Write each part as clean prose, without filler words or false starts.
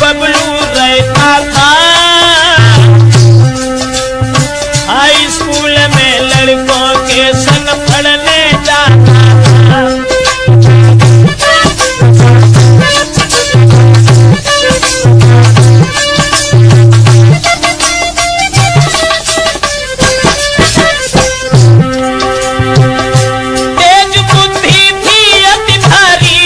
बबलू रहता था high school में लड़कों के संग पढ़ने जाता था। तेज बुद्धि थी अति भारी,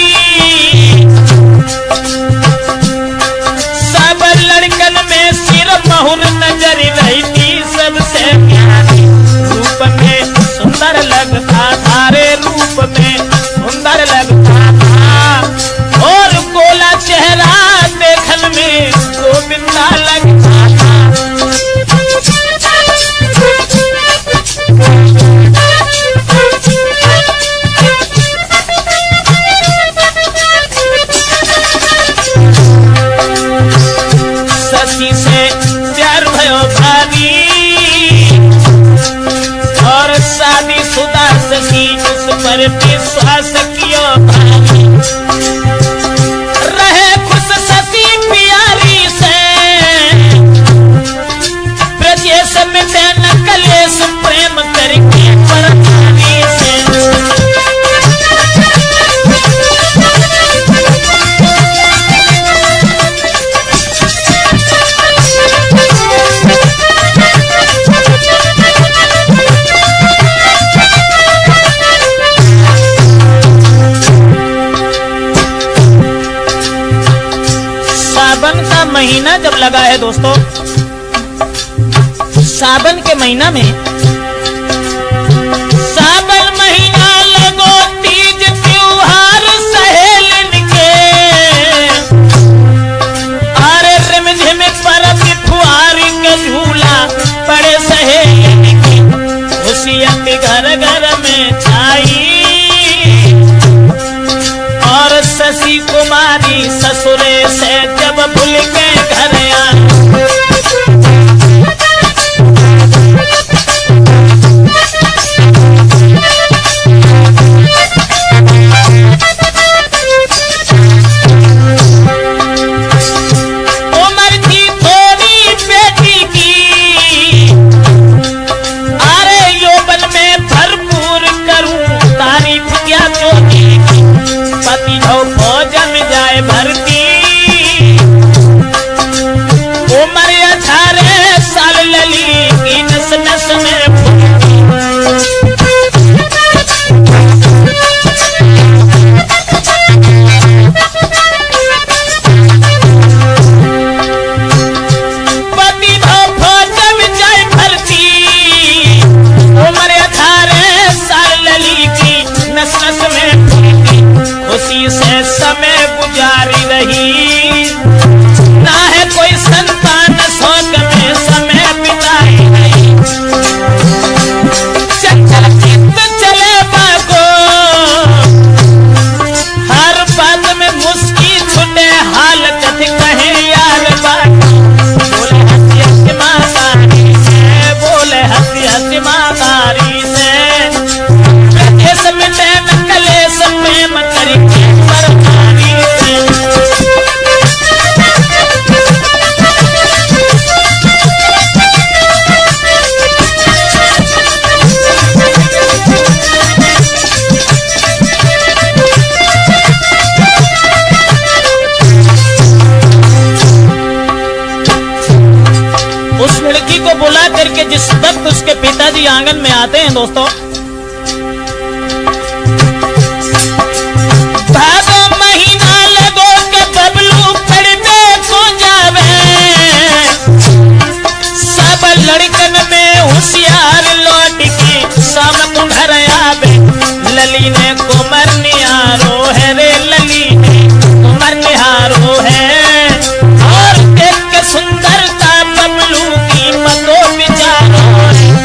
सब लड़कन में सिर महुर नजर रहती सबसे प्यारी। रूप में सुंदर लगता था रे, रूप में सुंदर लगता था और गोला चेहरा देखन में गोविंदा लगता था। शशि से प्यार भयो भारी और शादी शुदा शशि उस पर विश्वास कियो भारी। रहे खुश शशि प्यारी से, ब्रजेश मिटे न कलेश प्रेम करके परधारी से। सावन का महीना जब लगा है दोस्तों, सावन के महीना में, सावन महीना लगो तीज त्योहार सहेलन के, अरे रिमझिम परब फुहारी के झूला पड़े सहेलन के। खुशियाँ घर घर में छाई और शशि कुमारी ससुरे से जब भूल के घर आई। उम्र थी थोड़ी बेटी की, अरे यौवन में भरपूर करूं तारीफ क्या चोटी की। पति हो फौज में जाए भर्ती, उम्र 18 साल लली की नस नस में फूटी। पति हो फौज में जाए भर्ती, उम्र 18 साल लली की नस नस में फूटी। खुशी से समय गुजारी रही, ना है कोई संतान शोक में समय बिताई रही। चंचल चित्त चले बागो, हर बात में मुस्की छुटे हाल कथ कहे यार बागो। बोले हंसी हंसी मातारी से, बोले हंसी हंसी मातारी से, प्रदेश में नैन कलेश प्रेम करके परधारी से। उस लड़की को बुला करके जिस वक्त उसके पिताजी आंगन में आते हैं दोस्तों, भादो महीना लगो के बबलू पड़ने को जावे, सब लड़कन में होशियार लौट के शाम घर आवे। लली ने कुमर निहारो है रे, लली ने कुमर निहारो है और देख के सुंदरता बबलू की मतो विचारो है।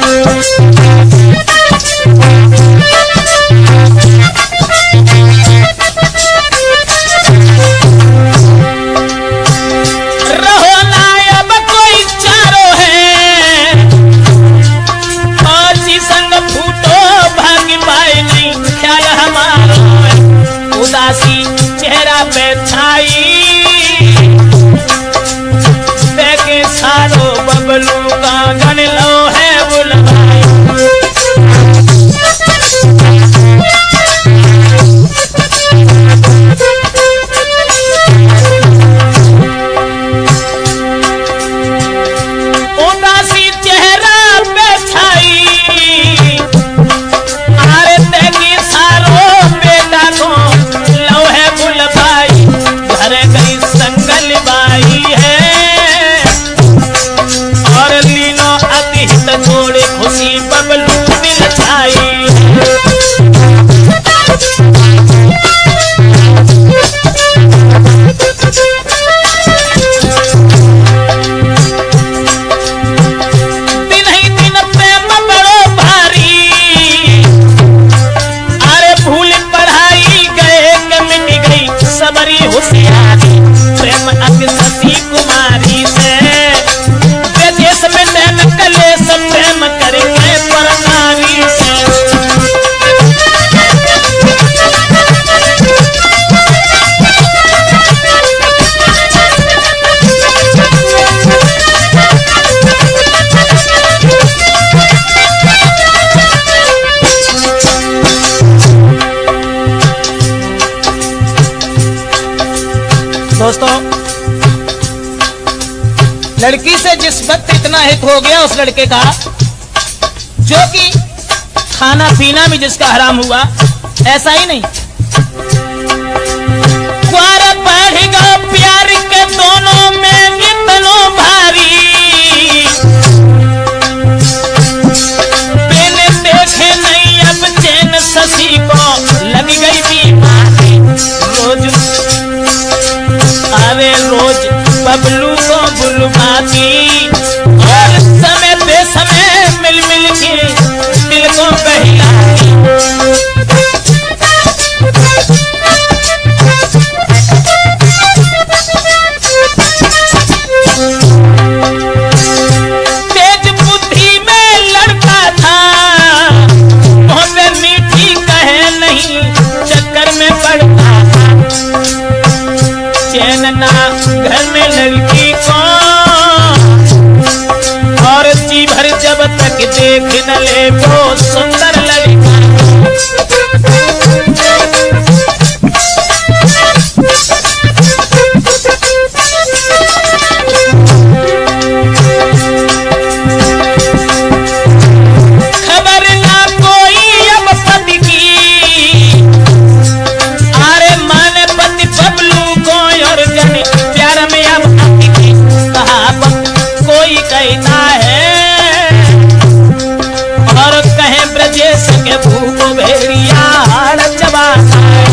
लड़की से जिस वक्त इतना हित हो गया उस लड़के का, जो कि खाना पीना भी जिसका हराम हुआ, ऐसा ही नहीं, कुआरा बढ़ेगा प्यार के दोनों में इतनो भारी, मैंने देखे नहीं अब चैन शशि को लग गई बीमारी, रोज आवे रोज बबलू को बुलवाती और समय पे समय मिल मिल के दिल को बहलाती। तेज बुद्धि में लड़का था, मुँह पे मीठी कहे नहीं, चक्कर में पड़ता था, चैन ना घर में लड़की को, और जी भर जब तक देख न ले वो सुंदर लड़का। खबर ना कोई अब पति की, अरे माने पति बबलू को और जन प्यार में अब पति की, कहा कोई कहता है और कहे ब्रजेश के भूख भेड़िया चबाता है।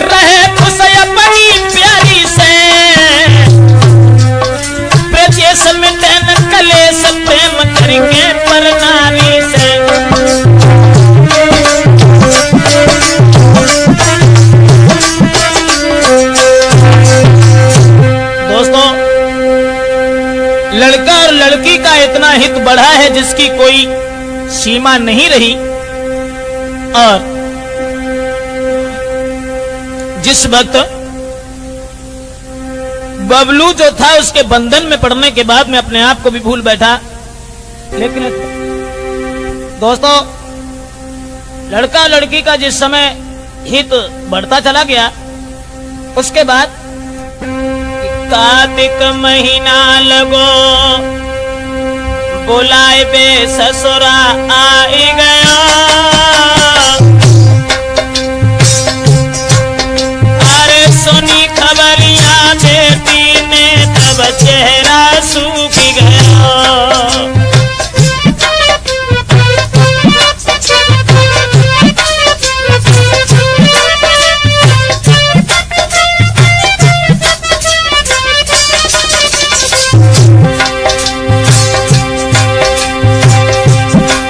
रहे खुश अपनी प्यारी से, ब्रजेश मिटे न कलेश प्रेम करके पर नारी से। दोस्तों, लड़का और लड़की का इतना हित बढ़ा है जिसकी कोई सीमा नहीं रही, और जिस वक्त बबलू जो था उसके बंधन में पड़ने के बाद मैं अपने आप को भी भूल बैठा। लेकिन दोस्तों, लड़का लड़की का जिस समय हित बढ़ता चला गया, उसके बाद कार्तिक महीना लगो बुलाए बे ससुरा आई गया, अरे सुनी खबरियां बेटी ने तब चेहरा सूख गया।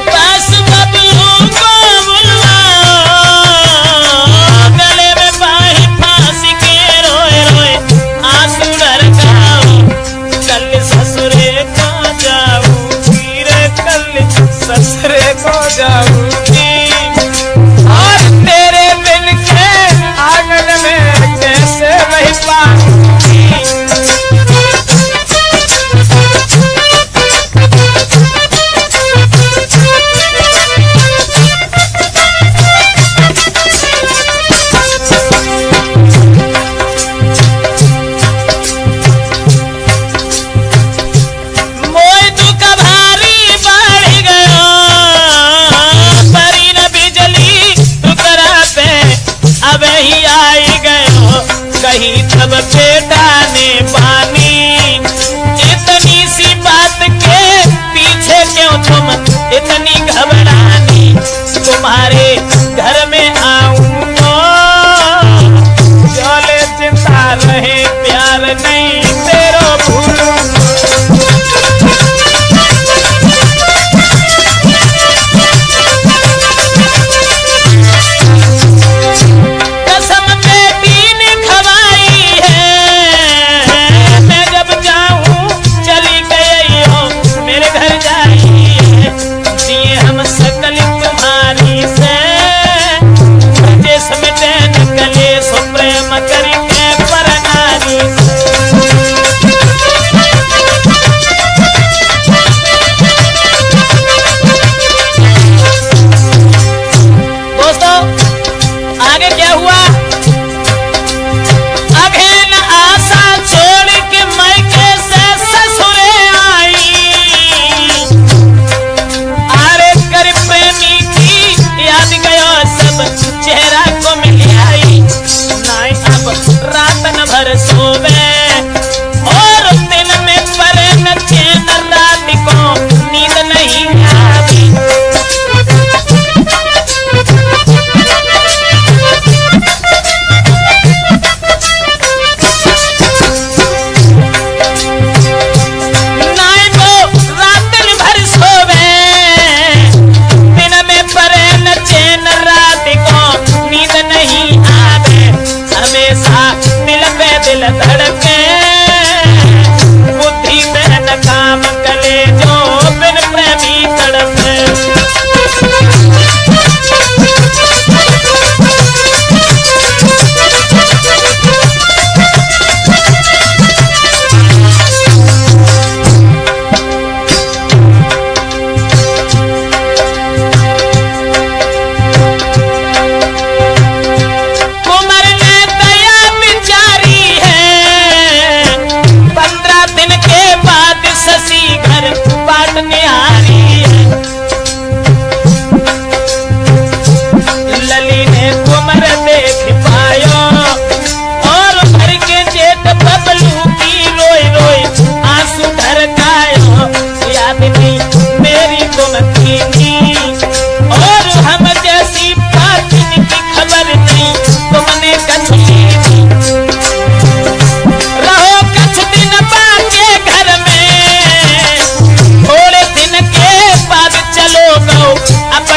बस बबलू को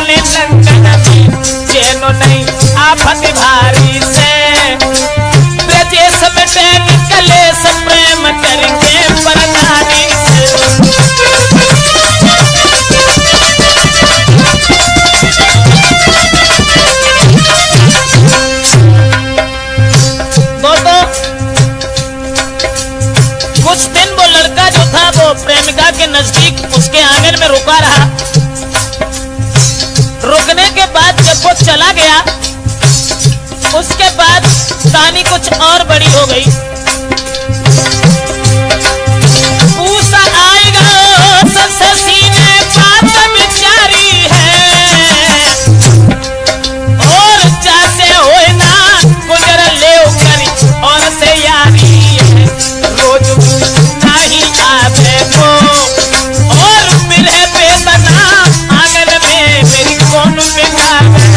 जाने लंदन में चैनो नहीं आफत भारी से ब्रजेश मिटे निकले सब प्रेम करेंगे परनारी से। दोस्तों कुछ दिन वो लड़का जो था वो प्रेमिका के नजदीक उसके आंगन में रुका रहा। रुकने के बाद जब वो चला गया उसके बाद कहानी कुछ और बड़ी हो गई। पूसा आएगा सबसे सीने बात बिचारी है और जैसे होए ना गुजर ले करी और से यारी है रोज नहीं आवे वो और मिले बेतना आंगन में मेरी कौन बेकार है।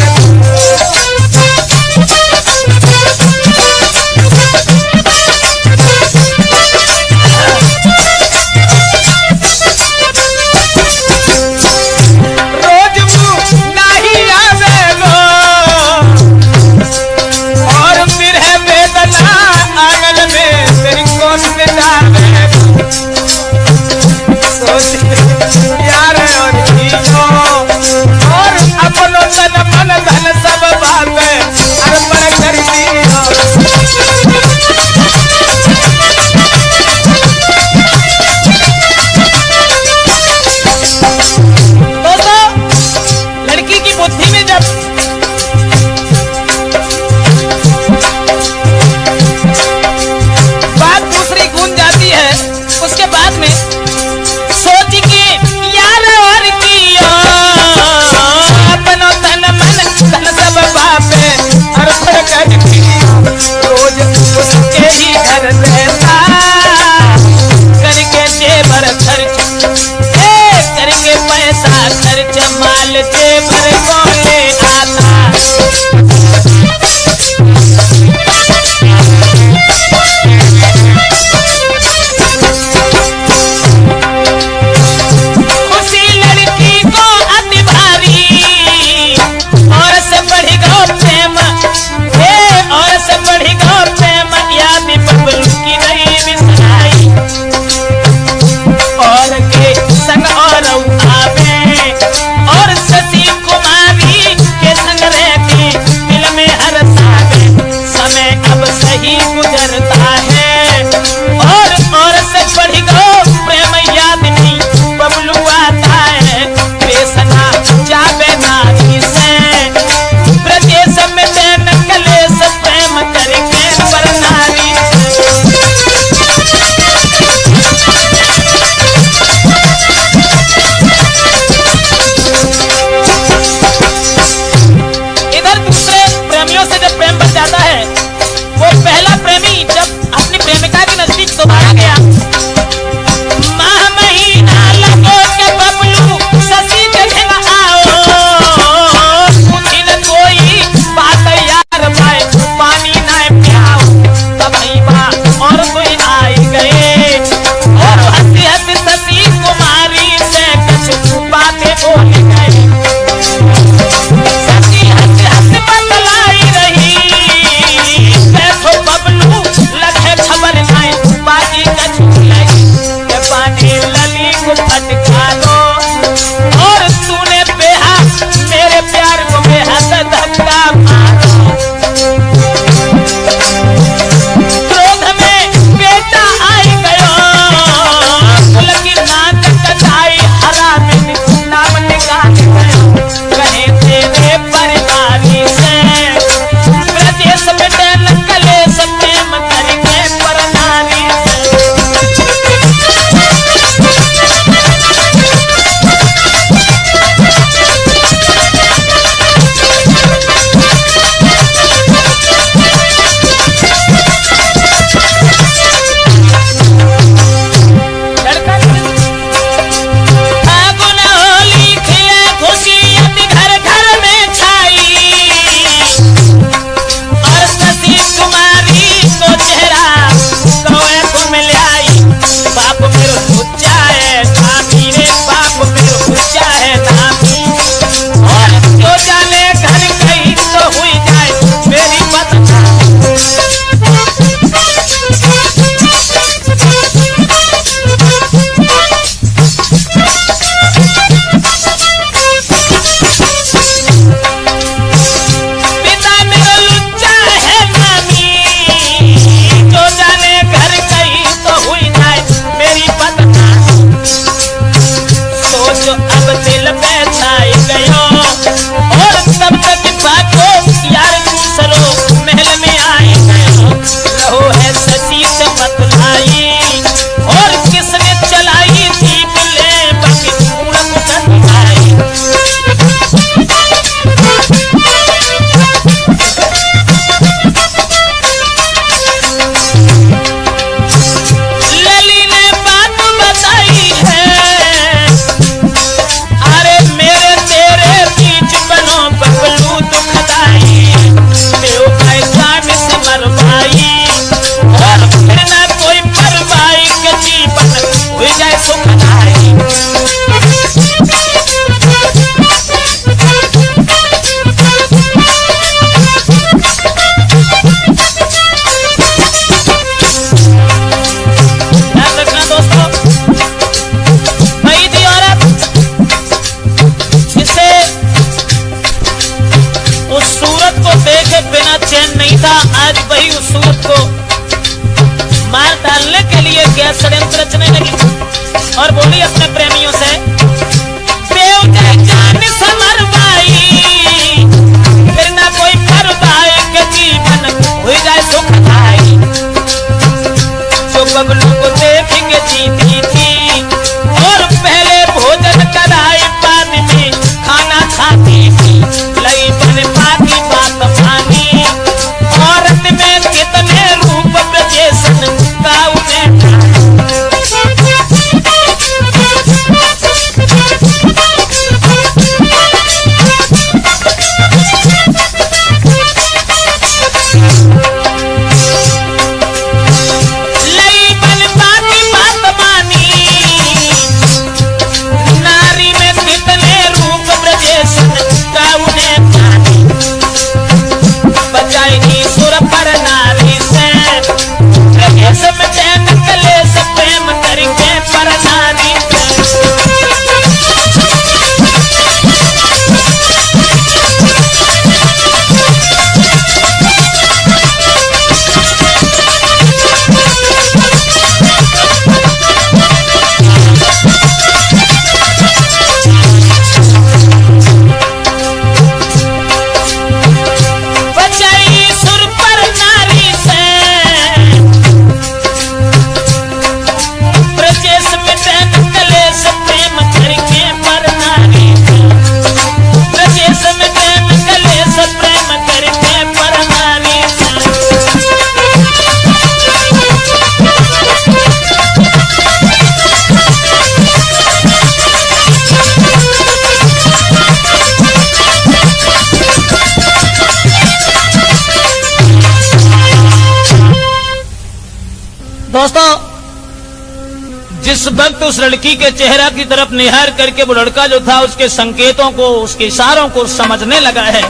उस वक्त उस लड़की के चेहरा की तरफ निहार करके वो लड़का जो था उसके संकेतों को, उसके इशारों को समझने लगा है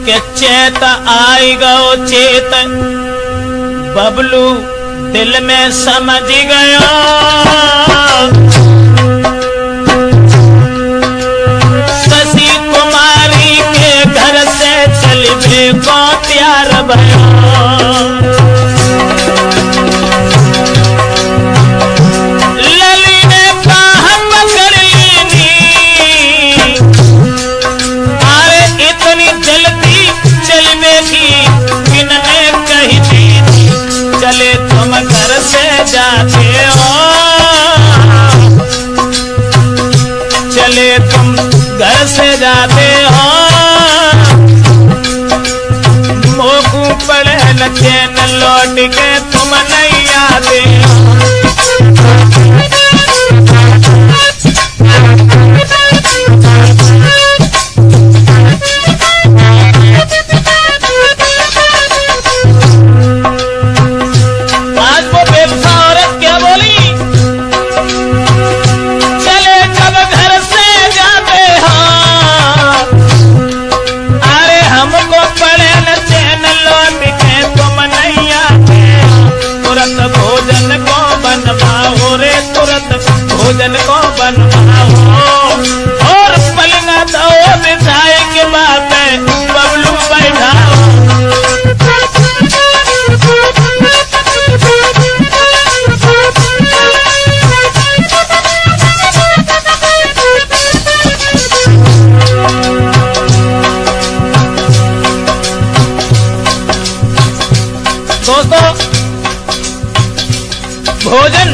कि चेत आई गो चेत, बबलू दिल में समझ गया, शशि कुमारी के घर से चलने को तैयार भयो। लली ने बाह पकड़ लीनी, अरे इतनी जल्दी चलने की किनने कही थी, चले तुम घर से जाते हो, चले तुम घर से जाते हो, मोकू पड़े न चैन लौट के तुम नहीं आते हो। आज वो बेवफा औरत क्या बोली, चले जब घर से जाते हो, अरे हमको पड़े न चैन लौट के तुम नहीं आते, तुरंत भोजन को बनवाओ रे, तुरंत भोजन को बनवाओ, और पलंगा दो बिछाए के बाद बबलू बैठाओ। दोस्तों, भोजन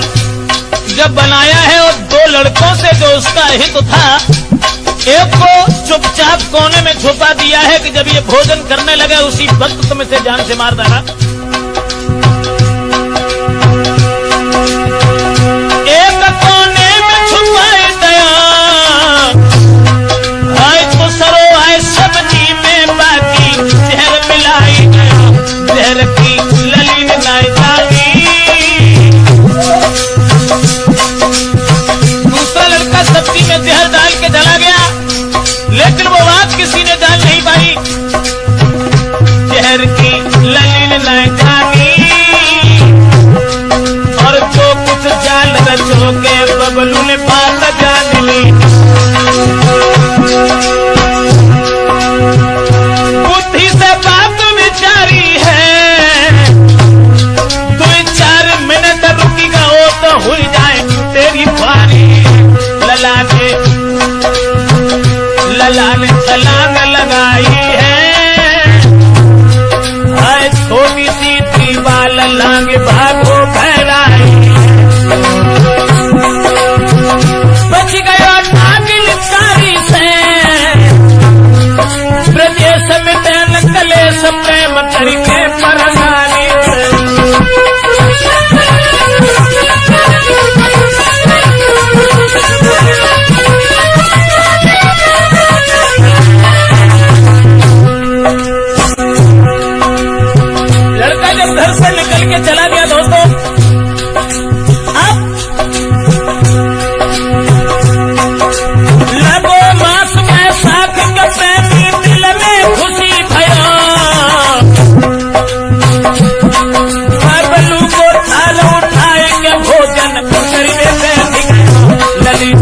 जब बनाया है और दो लड़कों से जो उसका हित था, एक को चुपचाप कोने में छुपा दिया है कि जब ये भोजन करने लगे उसी वक्त तुम इसे जान से मार डाला। एक कोने में छुपाए दया, आए तो सरो आए सब्जी में बाकी जहर मिलाई गया, जहर की लली ने नाई जागी। दूसरा लड़का सब्जी में जहर डाल के चला गया, लेकिन वो बात किसी ने जान नहीं पाई, जहर की लली ने नाई जागी, और जो कुछ जान रचो के बबलू ने बात जान ली। बुद्धि से बात विचारी है, 2-4 मिनट रुकेगा वो तो हो जाए तेरी बारी। लला ने छलांग लगाई है, छोटी सी दीवाल लांग भागो फैलाई, बच गया नागिन कारी से, ब्रजेश मिटन कलेश प्रेम करके परसानी से। लड़का जब घर से निकल के चला गया दोस्तों, अब लगो मास में साख के प्रेमी दिल में खुशी भयो, बबलू को थाल उठाए के भोजन करने से ललित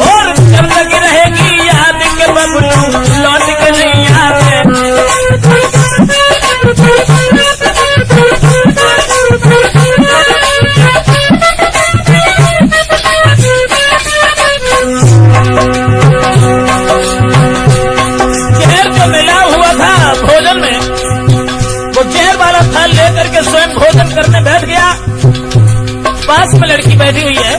और जब तक रहेगी याद के बबलू लौट के नहीं आते। जहर जो मिला हुआ था भोजन में, वो जहर वाला थाल लेकर के स्वयं भोजन करने बैठ गया। पास में लड़की बैठी हुई है,